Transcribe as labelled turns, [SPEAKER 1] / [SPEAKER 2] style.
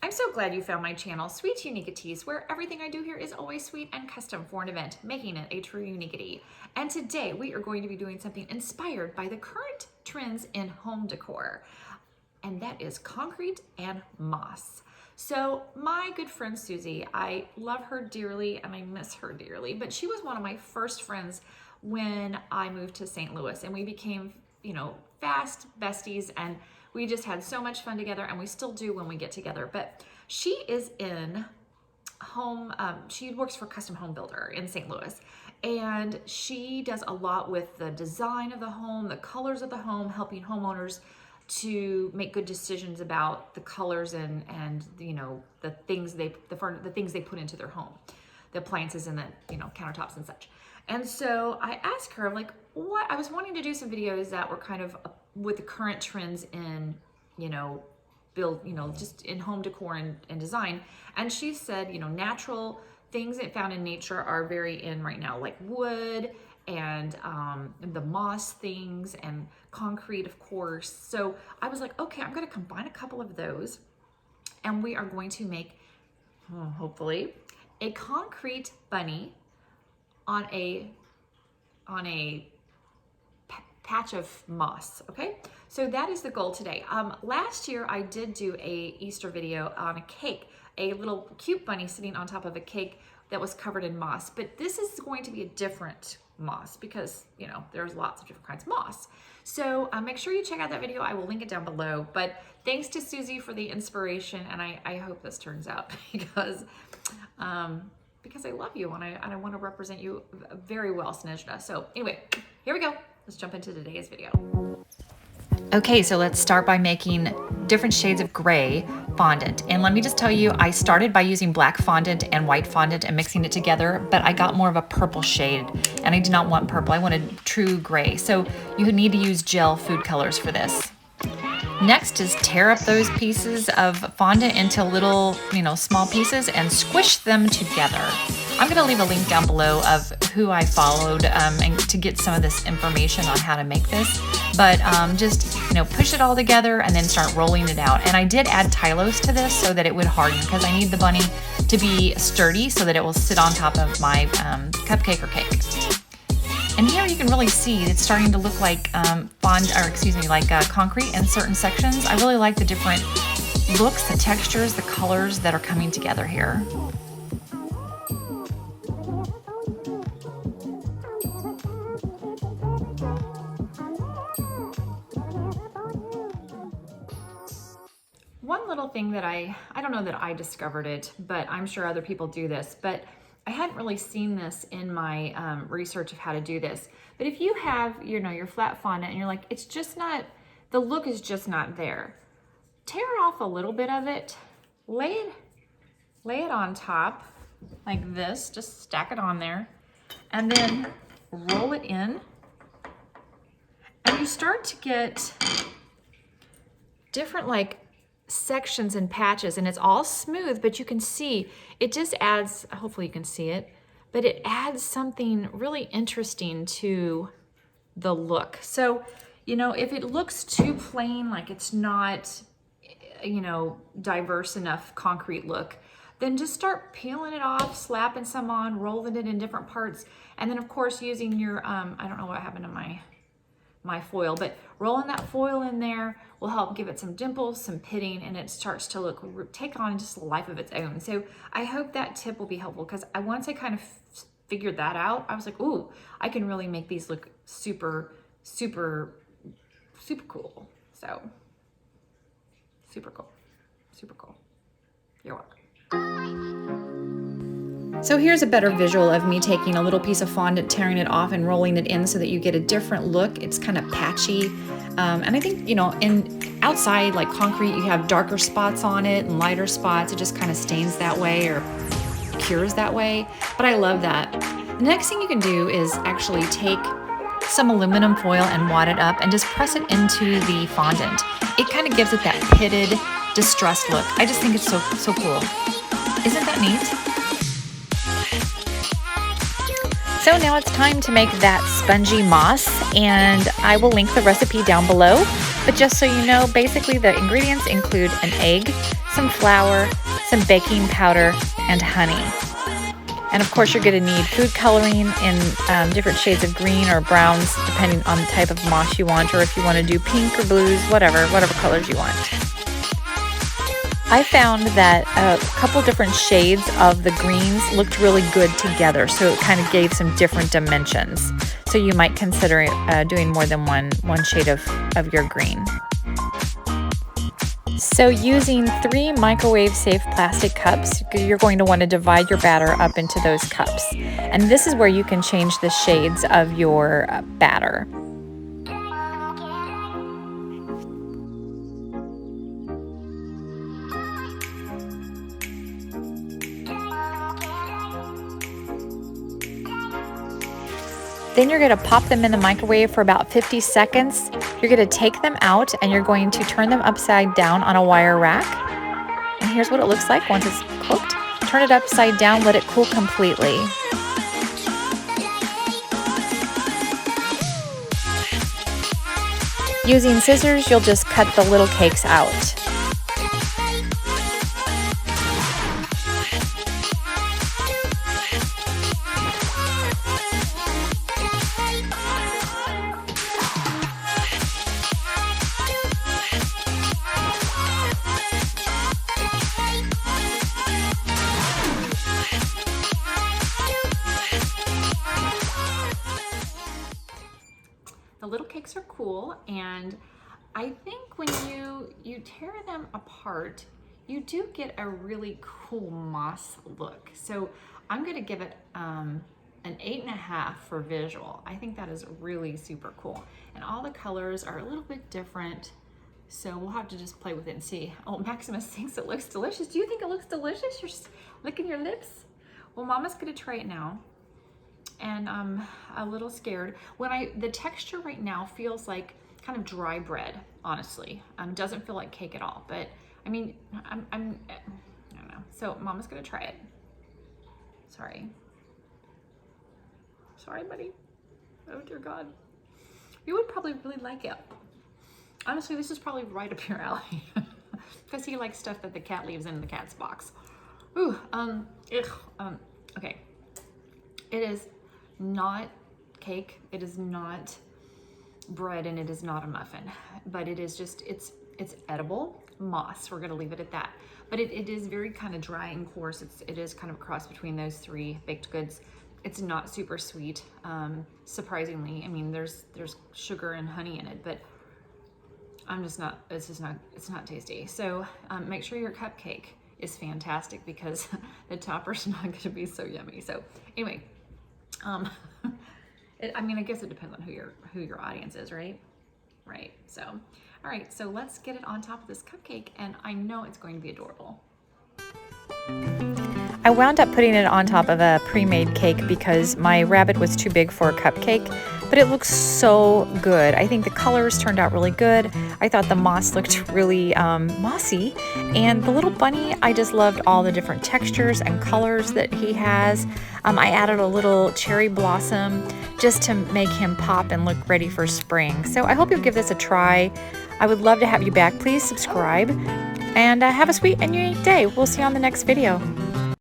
[SPEAKER 1] I'm so glad you found my channel, Sweet Uniquities, where everything I do here is always sweet and custom for an event, making it a true uniquity. And today we are going to be doing something inspired by the current trends in home decor, and that is concrete and moss. So my good friend Susie, I love her dearly and I miss her dearly, but she was one of my first friends when I moved to St. Louis, and we became, fast besties, and we just had so much fun together, and we still do when we get together. But she is in home, she works for a custom home builder in St. Louis, and she does a lot with the design of the home, the colors of the home, helping homeowners to make good decisions about the colors and the things they put into their home, the appliances and the countertops and such. And so I asked her, like, what I was wanting to do some videos that were kind of with the current trends in just in home decor and design. And she said, natural things that found in nature are very in right now, like wood and the moss things and concrete, of course. So I was like, okay, I'm going to combine a couple of those, and we are going to make, hopefully, a concrete bunny on a patch of moss. Okay, so that is the goal today. Last year I did do a Easter video on a cake, a little cute bunny sitting on top of a cake that was covered in moss, but this is going to be a different moss because there's lots of different kinds of moss. So make sure you check out that video. I will link it down below. But thanks to Susie for the inspiration, and I hope this turns out because I love you and I want to represent you very well, Snezhna. So anyway, here we go. Let's jump into today's video. Okay, so let's start by making different shades of gray fondant. And let me just tell you, I started by using black fondant and white fondant and mixing it together, but I got more of a purple shade, and I did not want purple. I wanted true gray. So you need to use gel food colors for this. Next is tear up those pieces of fondant into little, small pieces and squish them together. I'm gonna leave a link down below of who I followed and to get some of this information on how to make this. But just, push it all together and then start rolling it out. And I did add Tylose to this so that it would harden, because I need the bunny to be sturdy so that it will sit on top of my cupcake or cake. And here you can really see it's starting to look like concrete in certain sections. I really like the different looks, the textures, the colors that are coming together here. One little thing that I don't know that I discovered it, but I'm sure other people do this, but I hadn't really seen this in my research of how to do this. But if you have, your flat fondant and you're like, it's just not, the look is just not there, tear off a little bit of it, lay it on top like this, just stack it on there, and then roll it in. And you start to get different sections and patches, and it's all smooth, but you can see it just adds, hopefully you can see it, but it adds something really interesting to the look. So, if it looks too plain, like it's not, diverse enough concrete look, then just start peeling it off, slapping some on, rolling it in different parts, and then of course using your, I don't know what happened to my foil, but rolling that foil in there will help give it some dimples, some pitting, and it starts to take on just a life of its own. So I hope that tip will be helpful, because once I kind of figured that out, I was like, ooh, I can really make these look super, super, super cool. So super cool, super cool. You're welcome. So here's a better visual of me taking a little piece of fondant, tearing it off and rolling it in so that you get a different look. It's kind of patchy. And I think, in outside, like concrete, you have darker spots on it and lighter spots. It just kind of stains that way or cures that way. But I love that. The next thing you can do is actually take some aluminum foil and wad it up and just press it into the fondant. It kind of gives it that pitted, distressed look. I just think it's so cool. Isn't that neat? So now it's time to make that spongy moss, and I will link the recipe down below. But just so you know, basically the ingredients include an egg,
[SPEAKER 2] some flour, some baking powder, and honey. And of course you're going to need food coloring in different shades of green or browns depending on the type of moss you want, or if you want to do pink or blues, whatever colors you want. I found that a couple different shades of the greens looked really good together, so it kind of gave some different dimensions. So you might consider doing more than one shade of your green. So using 3 microwave-safe plastic cups, you're going to want to divide your batter up into those cups. And this is where you can change the shades of your batter. Then you're going to pop them in the microwave for about 50 seconds. You're going to take them out and you're going to turn them upside down on a wire rack. And here's what it looks like once it's cooked. Turn it upside down, let it cool completely. Using scissors, you'll just cut the little cakes out.
[SPEAKER 1] The little cakes are cool, and I think when you tear them apart, you do get a really cool moss look. So I'm gonna give it an 8.5 for visual. I think that is really super cool. And all the colors are a little bit different, so we'll have to just play with it and see. Oh, Maximus thinks it looks delicious. Do you think it looks delicious? You're licking your lips? Well, Mama's gonna try it now. And I'm a little scared. The texture right now feels like kind of dry bread, honestly. Doesn't feel like cake at all, but I mean, I don't know. So Mama's gonna try it. Sorry, buddy. Oh dear God. You would probably really like it. Honestly, this is probably right up your alley because he likes stuff that the cat leaves in the cat's box. Ooh, okay. It is not cake, it is not bread, and it is not a muffin, but it is just, it's edible moss. We're gonna leave it at that. But it is very kind of dry and coarse. It is kind of a cross between those 3 baked goods. It's not super sweet, surprisingly. I mean, there's sugar and honey in it, but it's not tasty. So make sure your cupcake is fantastic because the topper's not gonna be so yummy. So anyway, I mean, I guess it depends on who your audience is, right? Right. So, all right. So let's get it on top of this cupcake, and I know it's going to be adorable.
[SPEAKER 2] I wound up putting it on top of a pre-made cake because my rabbit was too big for a cupcake, but it looks so good. I think the colors turned out really good. I thought the moss looked really mossy, and the little bunny, I just loved all the different textures and colors that he has. I added a little cherry blossom just to make him pop and look ready for spring. So I hope you'll give this a try. I would love to have you back. Please subscribe and have a sweet and unique day. We'll see you on the next video.